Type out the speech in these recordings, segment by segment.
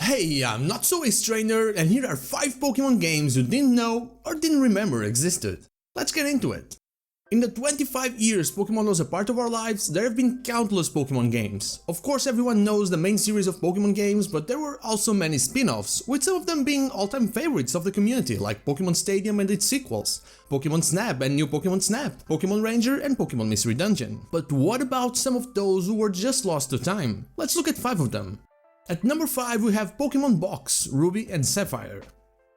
Hey, I'm Not So Ace Trainer, and here are 5 Pokemon games you didn't know or didn't remember existed. Let's get into it. In the 25 years Pokemon was a part of our lives, there have been countless Pokemon games. Of course, everyone knows the main series of Pokemon games, but there were also many spin-offs, with some of them being all-time favorites of the community, like Pokemon Stadium and its sequels, Pokemon Snap and New Pokemon Snap, Pokemon Ranger and Pokemon Mystery Dungeon. But what about some of those who were just lost to time? Let's look at 5 of them. At number 5 we have Pokemon Box, Ruby and Sapphire.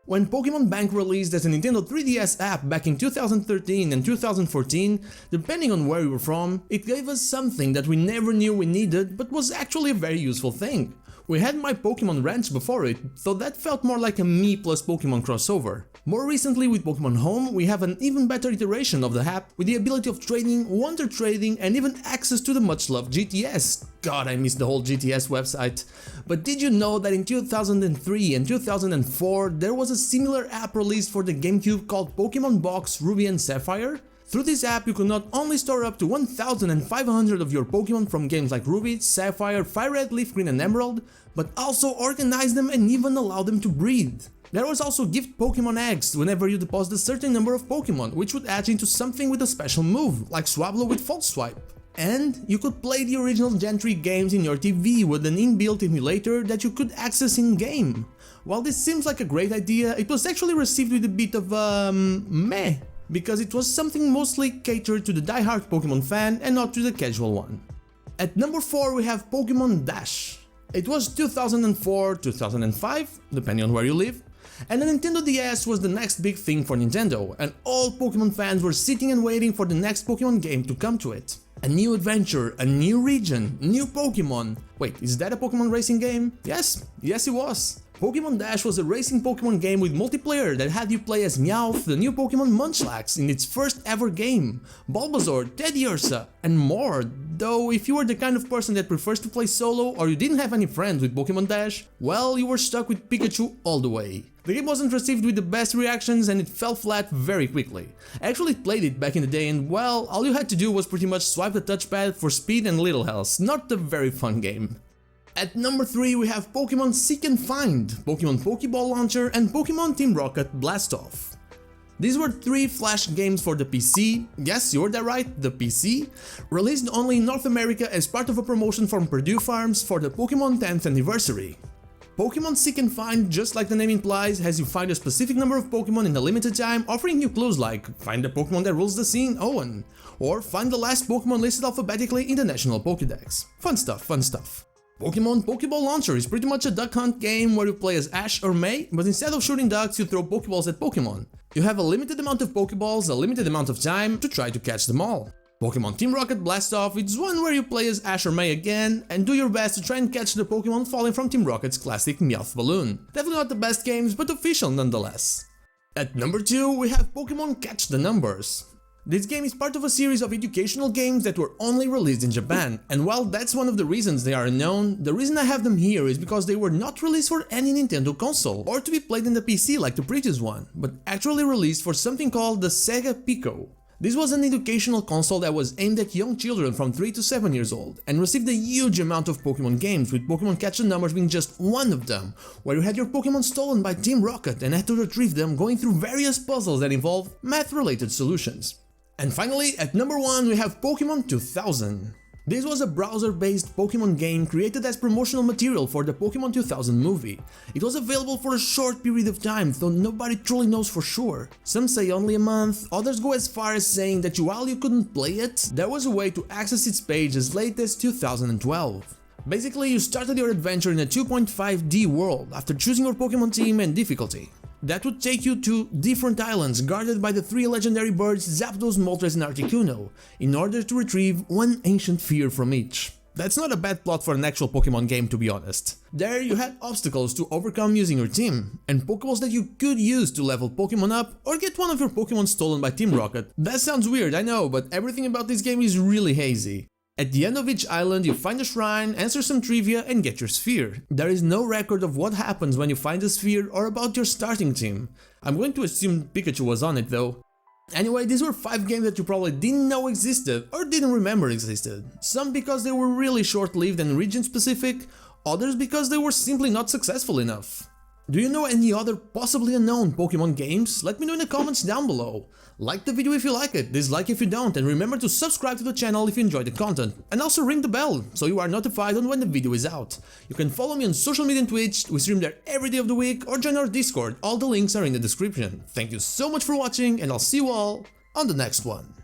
When Pokemon Bank released as a Nintendo 3DS app back in 2013 and 2014, depending on where we were from, it gave us something that we never knew we needed but was actually a very useful thing. We had My Pokemon Ranch before it, so that felt more like a me plus Pokemon crossover. More recently with Pokemon Home, we have an even better iteration of the app with the ability of trading, wonder trading and even access to the much loved GTS. God, I miss the whole GTS website. But did you know that in 2003 and 2004 there was a similar app released for the Gamecube called Pokemon Box, Ruby and Sapphire? Through this app you could not only store up to 1,500 of your Pokemon from games like Ruby, Sapphire, Fire Red, Leaf Green and Emerald, but also organize them and even allow them to breed. There was also gift Pokemon eggs whenever you deposit a certain number of Pokemon, which would hatch into something with a special move, like Swablu with False Swipe. And you could play the original Gen 3 games in your TV with an inbuilt emulator that you could access in-game. While this seems like a great idea, it was actually received with a bit of meh, because it was something mostly catered to the die-hard Pokemon fan and not to the casual one. At number 4 we have Pokemon Dash. It was 2004-2005, depending on where you live, and the Nintendo DS was the next big thing for Nintendo, and all Pokemon fans were sitting and waiting for the next Pokemon game to come to it. A new adventure, a new region, new Pokemon. Wait, is that a Pokemon racing game? Yes it was. Pokemon Dash was a racing Pokemon game with multiplayer that had you play as Meowth, the new Pokemon Munchlax in its first ever game, Bulbasaur, Teddiursa, and more. Though if you were the kind of person that prefers to play solo or you didn't have any friends with Pokemon Dash, well, you were stuck with Pikachu all the way. The game wasn't received with the best reactions and it fell flat very quickly. I actually played it back in the day and, well, all you had to do was pretty much swipe the touchpad for speed and little else. Not a very fun game. At number 3 we have Pokemon Seek and Find, Pokemon Pokeball Launcher and Pokemon Team Rocket Blastoff. These were 3 flash games for the PC, yes, you heard that right, the PC, released only in North America as part of a promotion from Purdue Farms for the Pokemon 10th anniversary. Pokemon Seek and Find, just like the name implies, has you find a specific number of Pokemon in a limited time, offering you clues like find the Pokemon that rules the scene, Owen, or find the last Pokemon listed alphabetically in the National Pokédex. Fun stuff, fun stuff. Pokemon Pokeball Launcher is pretty much a duck hunt game where you play as Ash or May, but instead of shooting ducks you throw Pokeballs at Pokemon. You have a limited amount of Pokeballs, a limited amount of time to try to catch them all. Pokemon Team Rocket Blastoff is one where you play as Ash or May again and do your best to try and catch the Pokemon falling from Team Rocket's classic Meowth balloon. Definitely not the best games, but official nonetheless. At number 2 we have Pokemon Catch the Numbers. This game is part of a series of educational games that were only released in Japan, and while that's one of the reasons they are unknown, the reason I have them here is because they were not released for any Nintendo console, or to be played in the PC like the previous one, but actually released for something called the Sega Pico. This was an educational console that was aimed at young children from 3 to 7 years old, and received a huge amount of Pokemon games, with Pokemon Catch the Numbers being just one of them, where you had your Pokemon stolen by Team Rocket and had to retrieve them going through various puzzles that involve math-related solutions. And finally, at number 1 we have Pokemon 2000. This was a browser-based Pokemon game created as promotional material for the Pokemon 2000 movie. It was available for a short period of time, though nobody truly knows for sure. Some say only a month, others go as far as saying that while you couldn't play it, there was a way to access its page as late as 2012. Basically, you started your adventure in a 2.5D world after choosing your Pokemon team and difficulty. That would take you to different islands guarded by the 3 legendary birds Zapdos, Moltres and Articuno, in order to retrieve one ancient fear from each. That's not a bad plot for an actual Pokemon game, to be honest. There you had obstacles to overcome using your team, and Pokeballs that you could use to level Pokemon up or get one of your Pokemon stolen by Team Rocket. That sounds weird, I know, but everything about this game is really hazy. At the end of each island you find a shrine, answer some trivia and get your sphere. There is no record of what happens when you find a sphere or about your starting team. I'm going to assume Pikachu was on it though. Anyway, these were 5 games that you probably didn't know existed or didn't remember existed. Some because they were really short-lived and region-specific, others because they were simply not successful enough. Do you know any other possibly unknown Pokemon games? Let me know in the comments down below. Like the video if you like it, dislike if you don't, and remember to subscribe to the channel if you enjoy the content. And also ring the bell, so you are notified on when the video is out. You can follow me on social media and Twitch, we stream there every day of the week, or join our Discord, all the links are in the description. Thank you so much for watching, and I'll see you all on the next one.